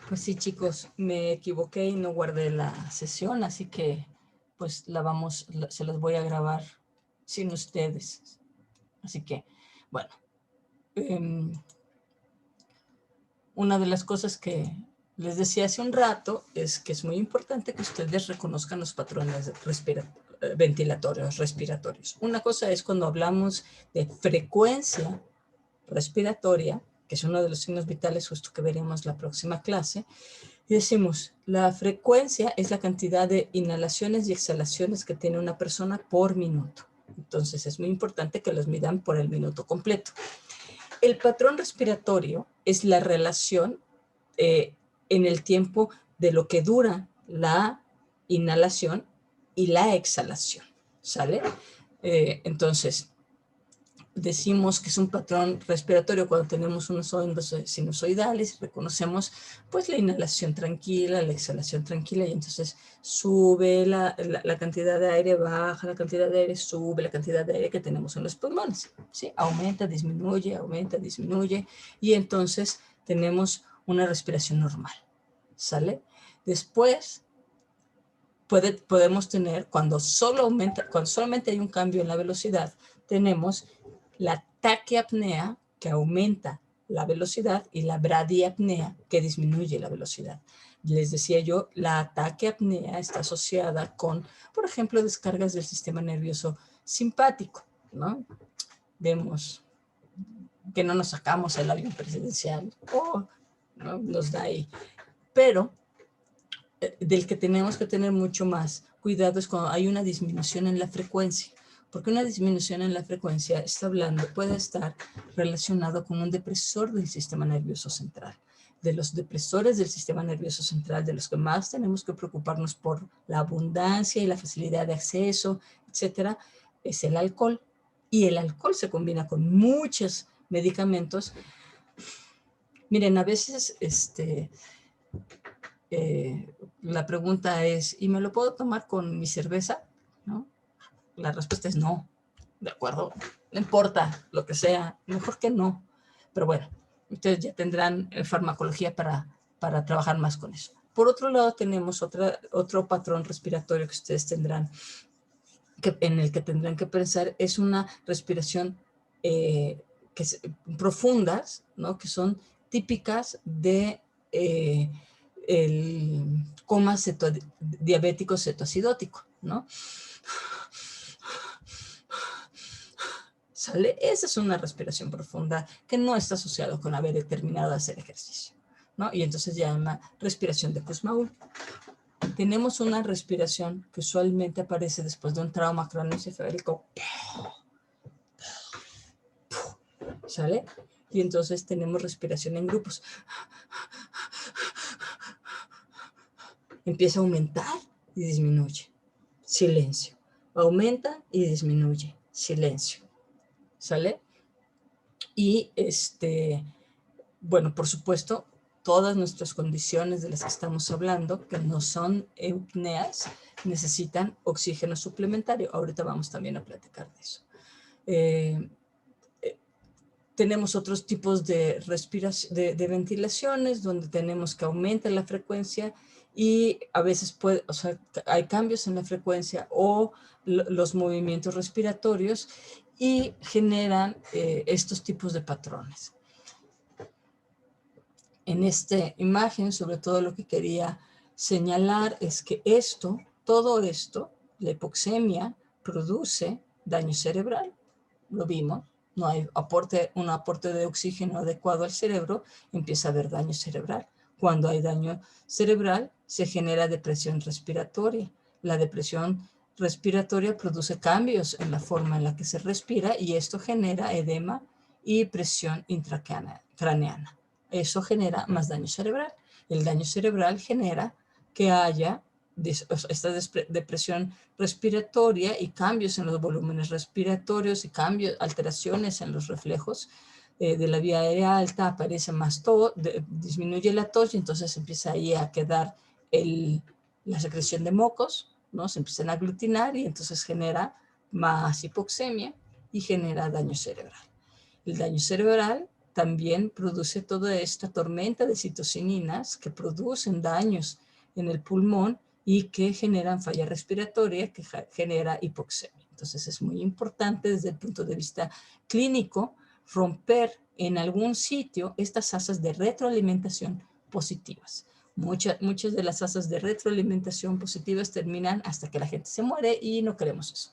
Pues sí, chicos, me equivoqué y no guardé la sesión, así que pues se las voy a grabar sin ustedes. Así que, bueno, una de las cosas que les decía hace un rato es que es muy importante que ustedes reconozcan los patrones respiratorios. Una cosa es cuando hablamos de frecuencia respiratoria, que es uno de los signos vitales justo que veremos la próxima clase, y decimos, la frecuencia es la cantidad de inhalaciones y exhalaciones que tiene una persona por minuto. Entonces es muy importante que los midan por el minuto completo. El patrón respiratorio es la relación en el tiempo de lo que dura la inhalación y la exhalación, ¿sale? Entonces, decimos que es un patrón respiratorio cuando tenemos unos ondas sinusoidales y reconocemos pues la inhalación tranquila, la exhalación tranquila, y entonces sube la cantidad de aire, baja la cantidad de aire, sube la cantidad de aire que tenemos en los pulmones, ¿sí? Aumenta, disminuye, y entonces tenemos una respiración normal, ¿sale? Después podemos tener, cuando solamente hay un cambio en la velocidad, tenemos la taquiapnea, que aumenta la velocidad, y la bradiapnea, que disminuye la velocidad. Les decía yo, la taquiapnea está asociada con, por ejemplo, descargas del sistema nervioso simpático, ¿no? Vemos que no nos sacamos el avión presidencial, ¿no? Nos da ahí. Pero del que tenemos que tener mucho más cuidado es cuando hay una disminución en la frecuencia, porque una disminución en la frecuencia puede estar relacionado con un depresor del sistema nervioso central. De los depresores del sistema nervioso central, de los que más tenemos que preocuparnos por la abundancia y la facilidad de acceso, etcétera, es el alcohol. Y el alcohol se combina con muchos medicamentos. Miren, a veces la pregunta es, ¿y me lo puedo tomar con mi cerveza? ¿No? La respuesta es no, ¿de acuerdo? No importa lo que sea, mejor que no. Pero bueno, ustedes ya tendrán farmacología para trabajar más con eso. Por otro lado, tenemos otro patrón respiratorio que ustedes tendrán, en el que tendrán que pensar, es una respiración profundas, ¿no? Que son típicas de el coma diabético cetoacidótico, ¿no? ¿Sale? Esa es una respiración profunda que no está asociada con haber terminado de hacer ejercicio, ¿no? Y entonces se llama respiración de Kussmaul. Tenemos una respiración que usualmente aparece después de un trauma craneoencefálico, ¿sale? Y entonces tenemos respiración en grupos. Empieza a aumentar y disminuye. Silencio. Aumenta y disminuye. Silencio. ¿Sale? Y bueno, por supuesto, todas nuestras condiciones de las que estamos hablando, que no son eupneas, necesitan oxígeno suplementario. Ahorita vamos también a platicar de eso. Tenemos otros tipos de ventilaciones donde tenemos que aumentar la frecuencia y a veces hay cambios en la frecuencia o los movimientos respiratorios y generan estos tipos de patrones. En esta imagen, sobre todo lo que quería señalar es que todo esto, la hipoxemia, produce daño cerebral. Lo vimos, no hay un aporte de oxígeno adecuado al cerebro, empieza a haber daño cerebral. Cuando hay daño cerebral, se genera depresión respiratoria. La depresión respiratoria produce cambios en la forma en la que se respira y esto genera edema y presión intracraneana. Eso genera más daño cerebral. El daño cerebral genera que haya esta depresión respiratoria y cambios en los volúmenes respiratorios y alteraciones en los reflejos de la vía aérea alta, aparece más tos, disminuye la tos y entonces empieza ahí a quedar la secreción de mocos, ¿no? Se empiezan a aglutinar y entonces genera más hipoxemia y genera daño cerebral. El daño cerebral también produce toda esta tormenta de citocininas que producen daños en el pulmón y que generan falla respiratoria, que genera hipoxemia. Entonces es muy importante desde el punto de vista clínico romper en algún sitio estas asas de retroalimentación positivas. Muchas de las asas de retroalimentación positivas terminan hasta que la gente se muere y no queremos eso.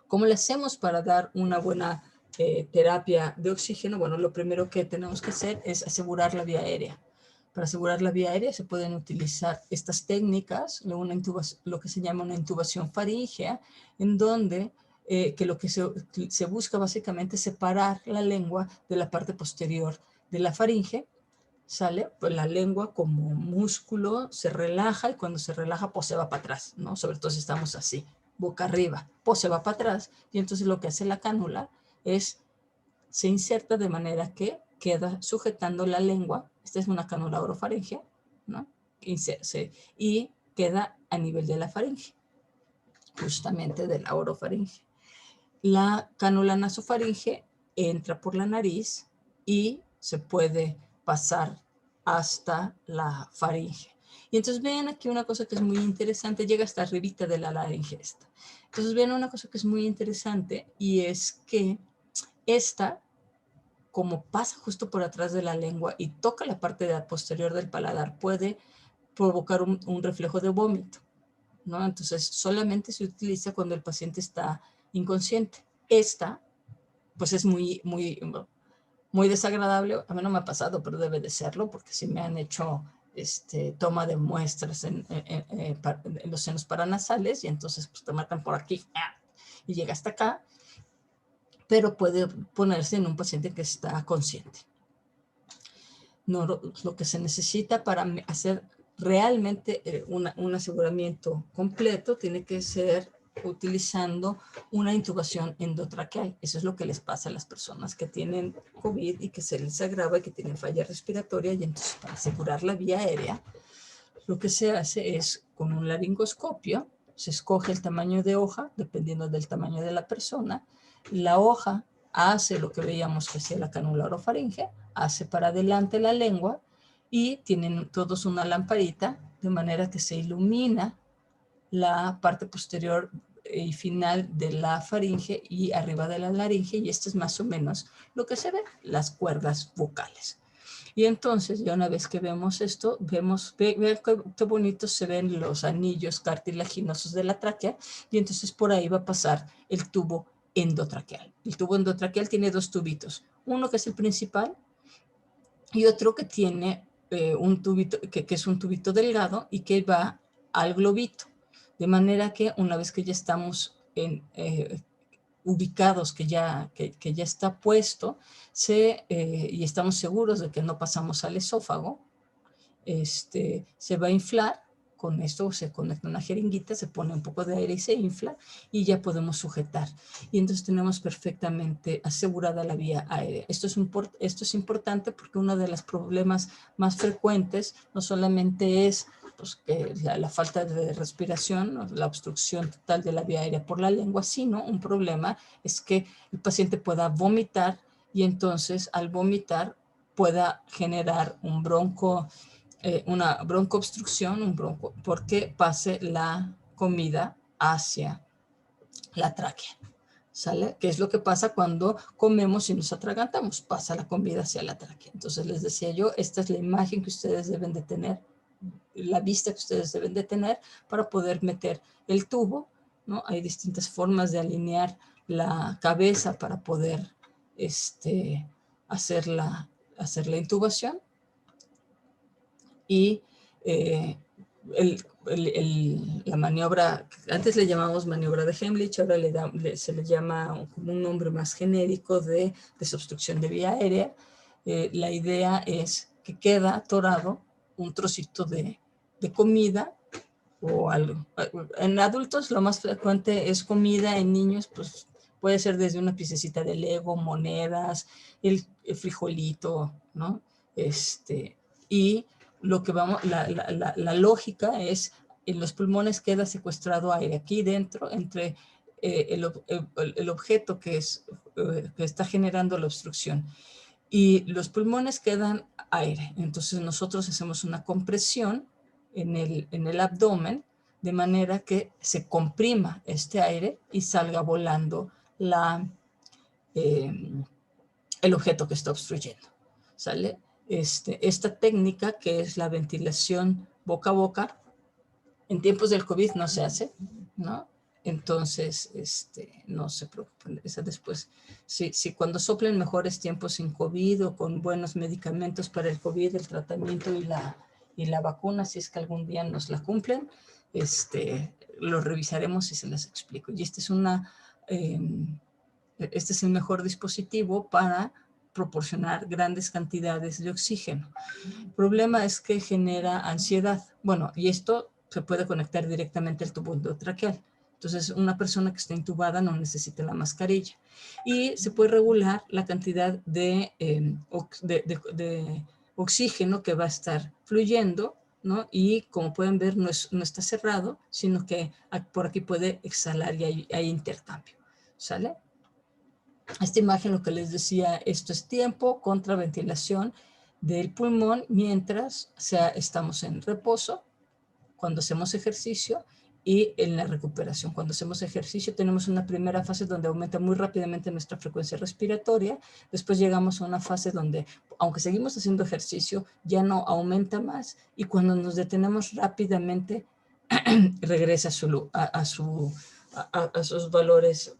¿Cómo le hacemos para dar una buena terapia de oxígeno? Bueno, lo primero que tenemos que hacer es asegurar la vía aérea. Para asegurar la vía aérea se pueden utilizar estas técnicas, lo que se llama una intubación faríngea, en donde que lo que se busca básicamente es separar la lengua de la parte posterior de la faringe, ¿sale? Pues la lengua como músculo se relaja y cuando se relaja pues se va para atrás, ¿no? Sobre todo si estamos así, boca arriba, pues se va para atrás y entonces lo que hace la cánula es, se inserta de manera que queda sujetando la lengua, esta es una cánula orofaringea, ¿no? Y queda a nivel de la faringe, justamente de la orofaringe. La cánula nasofaringe entra por la nariz y se puede pasar hasta la faringe. Y entonces ven aquí una cosa que es muy interesante, llega hasta arribita de la laringe esta. Entonces ven una cosa que es muy interesante y es que esta, como pasa justo por atrás de la lengua y toca la parte posterior del paladar, puede provocar un reflejo de vómito, ¿no? Entonces solamente se utiliza cuando el paciente está inconsciente. Esta, pues es muy desagradable. A mí no me ha pasado, pero debe de serlo, porque si me han hecho toma de muestras en los senos paranasales, y entonces pues te matan por aquí y llega hasta acá, pero puede ponerse en un paciente que está consciente. No, lo que se necesita para hacer realmente un aseguramiento completo tiene que ser utilizando una intubación endotraqueal. Eso es lo que les pasa a las personas que tienen COVID y que se les agrava y que tienen falla respiratoria, y entonces para asegurar la vía aérea lo que se hace es con un laringoscopio, se escoge el tamaño de hoja dependiendo del tamaño de la persona, la hoja hace lo que veíamos que hacía la cánula orofaringe, hace para adelante la lengua y tienen todos una lamparita de manera que se ilumina la parte posterior y final de la faringe y arriba de la laringe, y esto es más o menos lo que se ve, las cuerdas vocales. Y entonces, ya una vez que vemos esto, vean qué bonitos se ven los anillos cartilaginosos de la tráquea, y entonces por ahí va a pasar el tubo endotraqueal. El tubo endotraqueal tiene dos tubitos, uno que es el principal y otro que tiene un tubito, que es un tubito delgado y que va al globito. De manera que una vez que ya estamos ubicados, que ya está puesto, y estamos seguros de que no pasamos al esófago, se va a inflar. Con esto se conecta una jeringuita, se pone un poco de aire y se infla y ya podemos sujetar. Y entonces tenemos perfectamente asegurada la vía aérea. Esto es importante porque uno de los problemas más frecuentes no solamente es pues, la falta de respiración, la obstrucción total de la vía aérea por la lengua, sino un problema es que el paciente pueda vomitar y entonces al vomitar pueda generar un una broncoobstrucción, porque pase la comida hacia la tráquea, ¿sale? ¿Qué es lo que pasa cuando comemos y nos atragantamos? Pasa la comida hacia la tráquea. Entonces les decía yo, esta es la imagen que ustedes deben de tener, la vista que ustedes deben de tener para poder meter el tubo, ¿no? Hay distintas formas de alinear la cabeza para poder hacer la intubación. Y la maniobra, antes le llamamos maniobra de Heimlich, ahora se le llama como un nombre más genérico de desobstrucción de vía aérea. La idea es que queda atorado un trocito de comida o algo. En adultos lo más frecuente es comida, en niños pues puede ser desde una piececita de Lego, monedas, el frijolito, ¿no? Y lo que la lógica es, en los pulmones queda secuestrado aire. Aquí dentro, entre el objeto que está generando la obstrucción y los pulmones quedan aire. Entonces nosotros hacemos una compresión en el abdomen de manera que se comprima este aire y salga volando el objeto que está obstruyendo. ¿Sale? Esta técnica, que es la ventilación boca a boca, en tiempos del COVID no se hace, ¿no? Entonces, no se preocupen, esa después, si cuando soplen mejores tiempos sin COVID o con buenos medicamentos para el COVID, el tratamiento y la vacuna, si es que algún día nos la cumplen, lo revisaremos y se las explico. Y este es el mejor dispositivo para proporcionar grandes cantidades de oxígeno. El problema es que genera ansiedad. Bueno, y esto se puede conectar directamente al tubo endotraqueal. Entonces, una persona que está intubada no necesita la mascarilla. Y se puede regular la cantidad de oxígeno que va a estar fluyendo, ¿no? Y como pueden ver, no está cerrado, sino que por aquí puede exhalar y hay intercambio. ¿Sale? Esta imagen, lo que les decía, esto es tiempo contra ventilación del pulmón mientras estamos en reposo, cuando hacemos ejercicio, y en la recuperación. Cuando hacemos ejercicio tenemos una primera fase donde aumenta muy rápidamente nuestra frecuencia respiratoria, después llegamos a una fase donde, aunque seguimos haciendo ejercicio, ya no aumenta más, y cuando nos detenemos rápidamente regresa a sus valores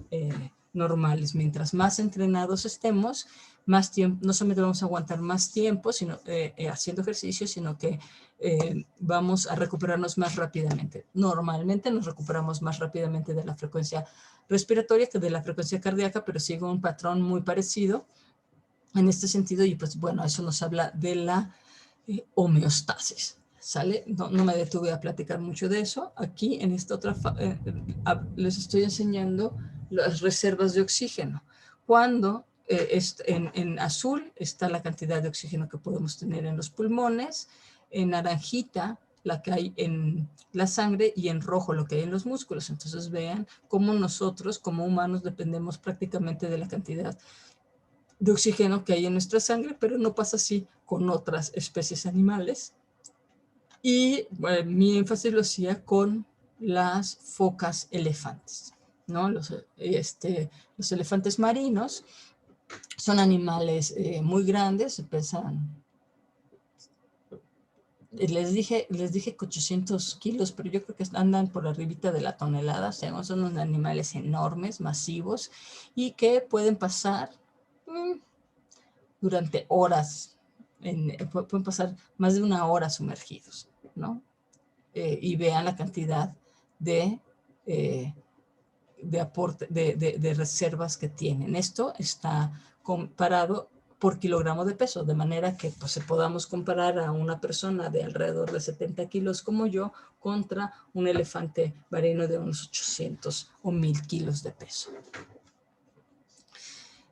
normales. Mientras más entrenados estemos, más tiempo, no solamente vamos a aguantar más tiempo haciendo ejercicio, sino que vamos a recuperarnos más rápidamente. Normalmente nos recuperamos más rápidamente de la frecuencia respiratoria que de la frecuencia cardíaca, pero sigue un patrón muy parecido en este sentido, y pues bueno, eso nos habla de la homeostasis. ¿Sale? No me detuve a platicar mucho de eso. Aquí en esta otra les estoy enseñando las reservas de oxígeno. Cuando en azul está la cantidad de oxígeno que podemos tener en los pulmones, en naranjita la que hay en la sangre, y en rojo lo que hay en los músculos. Entonces vean cómo nosotros como humanos dependemos prácticamente de la cantidad de oxígeno que hay en nuestra sangre, pero no pasa así con otras especies animales. Y bueno, mi énfasis lo hacía con las focas elefantes, ¿no? Los elefantes marinos son animales muy grandes, pesan, les dije que 800 kilos, pero yo creo que andan por arribita de la tonelada. O sea, son unos animales enormes, masivos, y que pueden pasar durante horas, pueden pasar más de una hora sumergidos, ¿no? Y vean la cantidad de reservas que tienen. Esto está comparado por kilogramo de peso, de manera que pues, podamos comparar a una persona de alrededor de 70 kilos como yo contra un elefante marino de unos 800 o 1000 kilos de peso.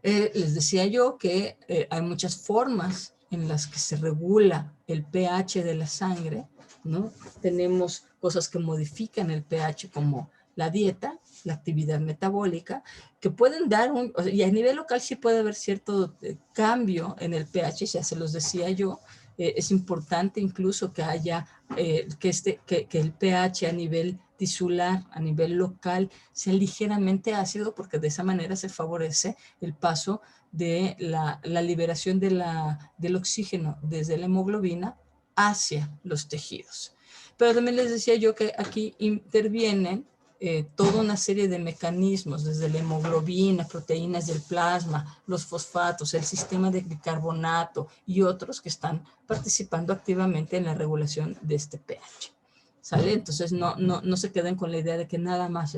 Les decía yo que hay muchas formas en las que se regula el pH de la sangre, ¿no? Tenemos cosas que modifican el pH como la dieta, la actividad metabólica, que pueden dar y a nivel local sí puede haber cierto cambio en el pH, ya se los decía yo. Es importante incluso que haya, que el pH a nivel tisular, a nivel local, sea ligeramente ácido, porque de esa manera se favorece el paso de la liberación del oxígeno desde la hemoglobina hacia los tejidos. Pero también les decía yo que aquí intervienen toda una serie de mecanismos, desde la hemoglobina, proteínas del plasma, los fosfatos, el sistema de bicarbonato y otros que están participando activamente en la regulación de este pH. ¿Sale? Entonces no se queden con la idea de que nada más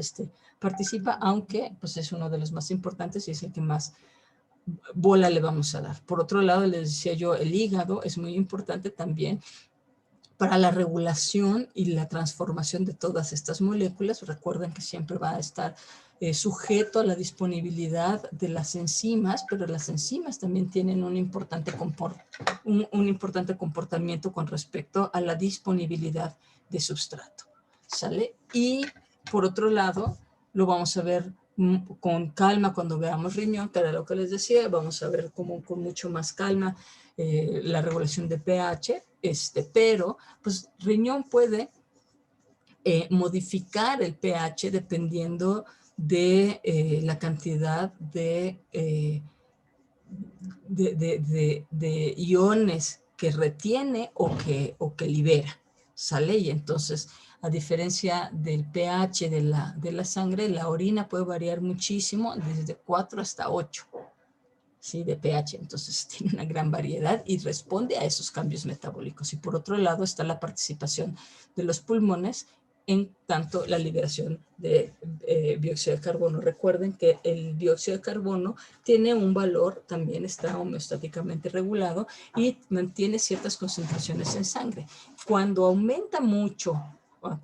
participa, aunque pues, es uno de los más importantes y es el que más bola le vamos a dar. Por otro lado, les decía yo, el hígado es muy importante también para la regulación y la transformación de todas estas moléculas. Recuerden que siempre va a estar sujeto a la disponibilidad de las enzimas, pero las enzimas también tienen un importante comportamiento con respecto a la disponibilidad de sustrato. ¿Sale? Y por otro lado, lo vamos a ver con calma cuando veamos riñón, que era lo que les decía, vamos a ver como con mucho más calma la regulación de pH, pero pues riñón puede modificar el pH dependiendo de la cantidad de iones que retiene o que libera, ¿sale? Y entonces, a diferencia del pH de la sangre, la orina puede variar muchísimo, desde 4 hasta 8, ¿sí? De pH. Entonces, tiene una gran variedad y responde a esos cambios metabólicos. Y por otro lado está la participación de los pulmones en tanto la liberación de dióxido de carbono. Recuerden que el dióxido de carbono tiene un valor, también está homeostáticamente regulado y mantiene ciertas concentraciones en sangre. Cuando aumenta mucho a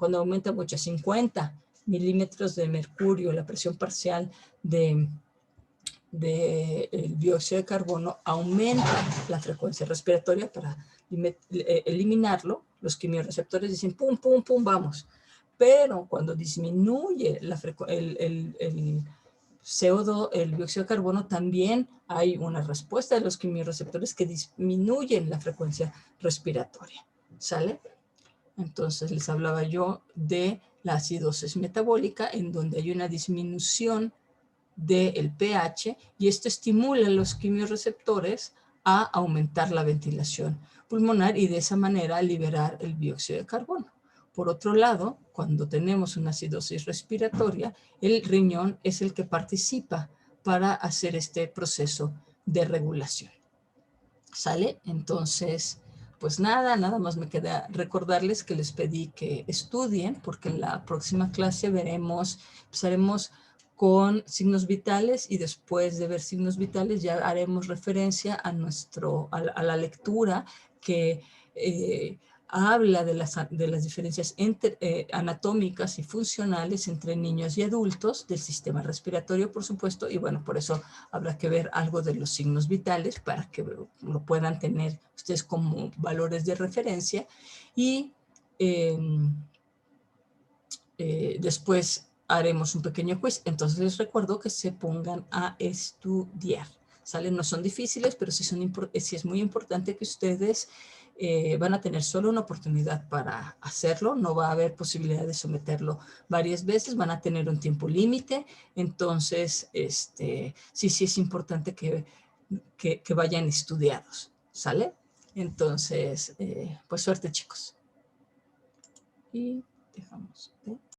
50 milímetros de mercurio, la presión parcial del dióxido de carbono, aumenta la frecuencia respiratoria para eliminarlo. Los quimiorreceptores dicen pum, pum, pum, vamos. Pero cuando disminuye el CO2, el dióxido de carbono, también hay una respuesta de los quimiorreceptores que disminuyen la frecuencia respiratoria. ¿Sale? Entonces les hablaba yo de la acidosis metabólica, en donde hay una disminución del pH y esto estimula a los quimiorreceptores a aumentar la ventilación pulmonar y de esa manera liberar el dióxido de carbono. Por otro lado, cuando tenemos una acidosis respiratoria, el riñón es el que participa para hacer este proceso de regulación. ¿Sale? Entonces, pues nada más me queda recordarles que les pedí que estudien, porque en la próxima clase empezaremos con signos vitales y después de ver signos vitales ya haremos referencia a la lectura que habla de las diferencias anatómicas y funcionales entre niños y adultos, del sistema respiratorio, por supuesto, y bueno, por eso habrá que ver algo de los signos vitales para que lo puedan tener ustedes como valores de referencia y después haremos un pequeño quiz. Entonces les recuerdo que se pongan a estudiar. ¿Sale? No son difíciles, pero sí es muy importante que ustedes van a tener solo una oportunidad para hacerlo. No va a haber posibilidad de someterlo varias veces. Van a tener un tiempo límite. Entonces, sí es importante que vayan estudiados. ¿Sale? Entonces, pues suerte, chicos. Y dejamos de